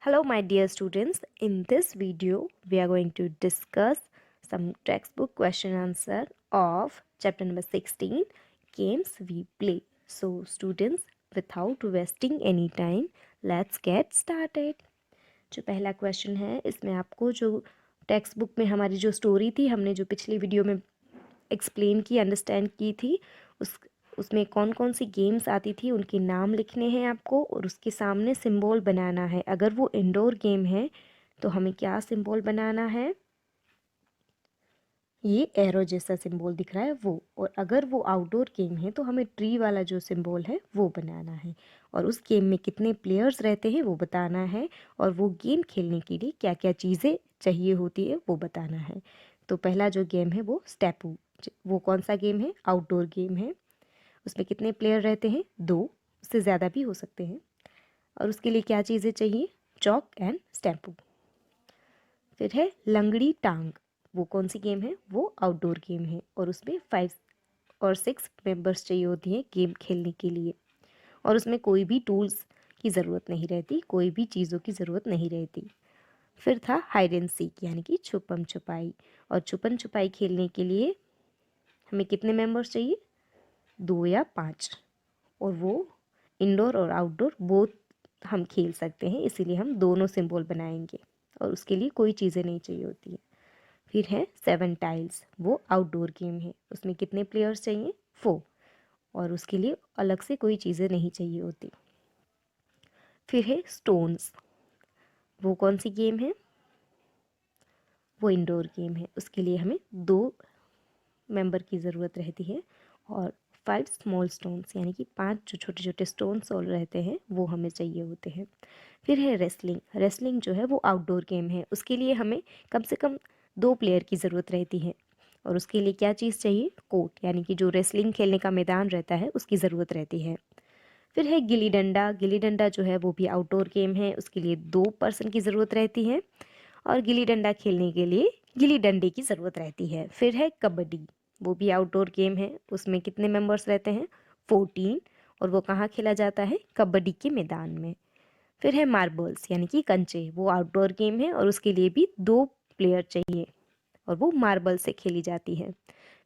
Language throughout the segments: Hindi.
Hello, my dear students. In this video, we are going to discuss some textbook question answer of chapter number 16, Games We Play. So, students, without wasting any time, let's get started. जो पहला क्वेश्चन है इसमें आपको जो टेक्स्ट बुक में हमारी जो स्टोरी थी हमने जो पिछली वीडियो में एक्सप्लेन की अंडरस्टैंड की थी उसमें कौन कौन सी गेम्स आती थी उनके नाम लिखने हैं आपको और उसके सामने सिंबल बनाना है। अगर वो इंडोर गेम है तो हमें क्या सिंबल बनाना है, ये एरो जैसा सिंबल दिख रहा है वो। और अगर वो आउटडोर गेम है तो हमें ट्री वाला जो सिंबल है वो बनाना है और उस गेम में कितने प्लेयर्स रहते हैं वो बताना है और वो गेम खेलने के लिए क्या क्या चीज़ें चाहिए होती है वो बताना है। तो पहला जो गेम है वो स्टेपू, वो कौन सा गेम है, आउटडोर गेम है। उसमें कितने प्लेयर रहते हैं, 2, उससे ज़्यादा भी हो सकते हैं। और उसके लिए क्या चीज़ें चाहिए, चॉक एंड स्टेपू। फिर है लंगड़ी टांग, वो कौन सी गेम है, वो आउटडोर गेम है और उसमें 5 और 6 मेंबर्स चाहिए होती हैं गेम खेलने के लिए और उसमें कोई भी टूल्स की ज़रूरत नहीं रहती, कोई भी चीज़ों की ज़रूरत नहीं रहती। फिर था हाइड एंड सीक यानी कि छुपम छुपाई, और छुपन छुपाई खेलने के लिए हमें कितने मेंबर्स चाहिए, 2 या 5, और वो इंडोर और आउटडोर बोथ हम खेल सकते हैं, इसीलिए हम दोनों सिंबल बनाएंगे और उसके लिए कोई चीज़ें नहीं चाहिए होती है। फिर है 7 टाइल्स, वो आउटडोर गेम है, उसमें कितने प्लेयर्स चाहिए, 4, और उसके लिए अलग से कोई चीज़ें नहीं चाहिए होती। फिर है स्टोन्स, वो कौन सी गेम है, वो इंडोर गेम है, उसके लिए हमें 2 मेंबर की ज़रूरत रहती है और 5 स्मॉल स्टोन्स यानी कि 5 जो छोटे छोटे स्टोन्स और रहते हैं वो हमें चाहिए होते हैं। फिर है रेसलिंग, रेसलिंग जो है वो आउटडोर गेम है, उसके लिए हमें कम से कम 2 प्लेयर की ज़रूरत रहती है और उसके लिए क्या चीज़ चाहिए, कोर्ट यानी कि जो रेसलिंग खेलने का मैदान रहता है उसकी ज़रूरत रहती है। फिर है गिल्ली डंडा, गिल्ली डंडा जो है वो भी आउटडोर गेम है, उसके लिए 2 पर्सन की ज़रूरत रहती है और गिल्ली डंडा खेलने के लिए गिल्ली डंडे की ज़रूरत रहती है। फिर है कबड्डी, वो भी आउटडोर गेम है, उसमें कितने मेंबर्स रहते हैं, 14, और वो कहाँ खेला जाता है, कबड्डी के मैदान में। फिर है मार्बल्स यानी कि कंचे, वो आउटडोर गेम है और उसके लिए भी 2 प्लेयर चाहिए और वो मार्बल से खेली जाती है।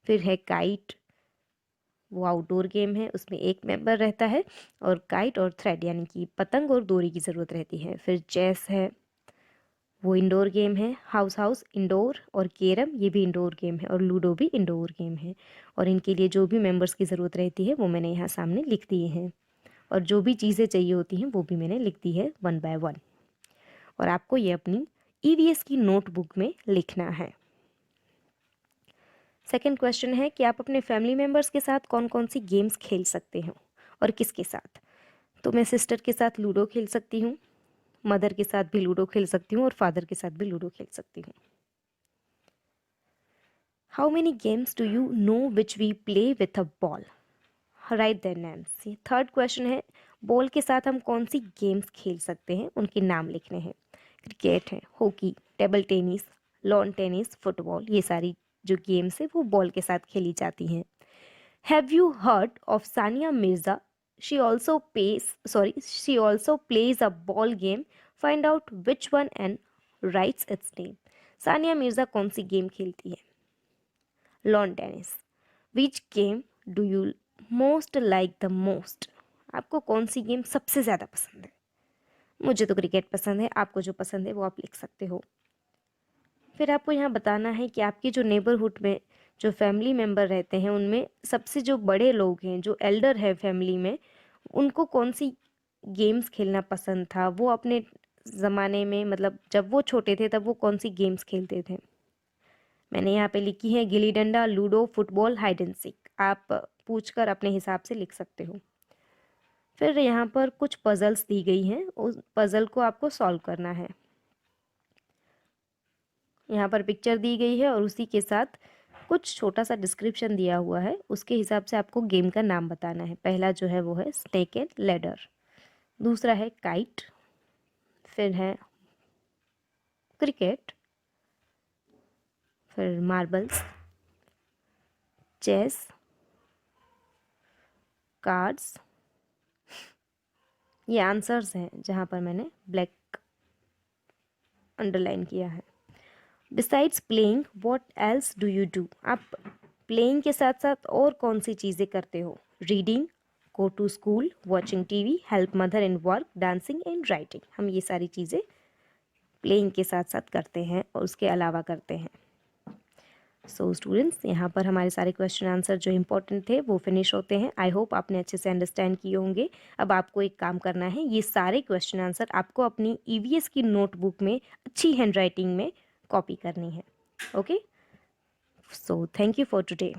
फिर है काइट, वो आउटडोर गेम है, उसमें 1 मेंबर रहता है और काइट और थ्रेड यानी कि पतंग और डोरी की ज़रूरत रहती है। फिर चेस है, वो इंडोर गेम है, हाउस हाउस इंडोर, और कैरम ये भी इंडोर गेम है और लूडो भी इंडोर गेम है और इनके लिए जो भी मेंबर्स की ज़रूरत रहती है वो मैंने यहाँ सामने लिख दिए हैं और जो भी चीज़ें चाहिए होती हैं वो भी मैंने लिख दी है 1 बाय 1 और आपको ये अपनी ईवीएस की नोटबुक में लिखना है। सेकंड क्वेश्चन है कि आप अपने फैमिली मेम्बर्स के साथ कौन कौन सी गेम्स खेल सकते हो और किसके साथ। तो मैं सिस्टर के साथ लूडो खेल सकती हूँ, मदर के साथ भी लूडो खेल सकती हूँ और फादर के साथ भी लूडो खेल सकती हूँ। How many games do you know which we play with a ball, write their names. Third question है बॉल के साथ हम कौन सी गेम्स खेल सकते हैं, उनके नाम लिखने हैं। क्रिकेट है, hockey, table tennis, lawn tennis, football, ये सारी जो गेम्स है वो बॉल के साथ खेली जाती हैं। Have you heard of Sania Mirza, she also plays a ball game, find out which one and writes its name। Sania Mirza कौन सी गेम खेलती है, lawn tennis. Which game do you most like the most, आपको कौन सी गेम सबसे ज़्यादा पसंद है। मुझे तो क्रिकेट पसंद है, आपको जो पसंद है वो आप लिख सकते हो। फिर आपको यहाँ बताना है कि आपकी जो नेबरहुड में जो फैमिली मेम्बर रहते हैं उनमें सबसे जो बड़े लोग हैं, जो एल्डर है फैमिली में, उनको कौन सी गेम्स खेलना पसंद था, वो अपने ज़माने में मतलब जब वो छोटे थे तब वो कौन सी गेम्स खेलते थे। मैंने यहाँ पे लिखी है gilli danda, ludo, football, hide and seek, आप पूछकर अपने हिसाब से लिख सकते हो। फिर यहाँ पर कुछ पजल्स दी गई हैं, उस पजल को आपको सॉल्व करना है। यहाँ पर पिक्चर दी गई है और उसी के साथ कुछ छोटा सा डिस्क्रिप्शन दिया हुआ है, उसके हिसाब से आपको गेम का नाम बताना है। पहला जो है वो है स्नेक एंड लैडर, दूसरा है काइट, फिर है क्रिकेट, फिर मार्बल्स, चेस, कार्ड्स। ये आंसर्स हैं जहाँ पर मैंने ब्लैक अंडरलाइन किया है। Besides playing what else do you do, आप प्लेइंग के साथ साथ और कौन सी चीज़ें करते हो? Reading, go to school, watching TV, help mother in work, dancing and writing. हम ये सारी चीज़ें प्लेइंग के साथ साथ करते हैं और उसके अलावा करते हैं। सो स्टूडेंट्स, यहाँ पर हमारे सारे क्वेश्चन आंसर जो इंपॉर्टेंट थे वो फिनिश होते हैं। आई होप आपने अच्छे से अंडरस्टैंड किए होंगे। अब आपको एक काम करना है, ये सारे क्वेश्चन आंसर आपको अपनी ईवीएस की नोटबुक में अच्छी हैंडराइटिंग में कॉपी करनी है। Okay, so thank you for today.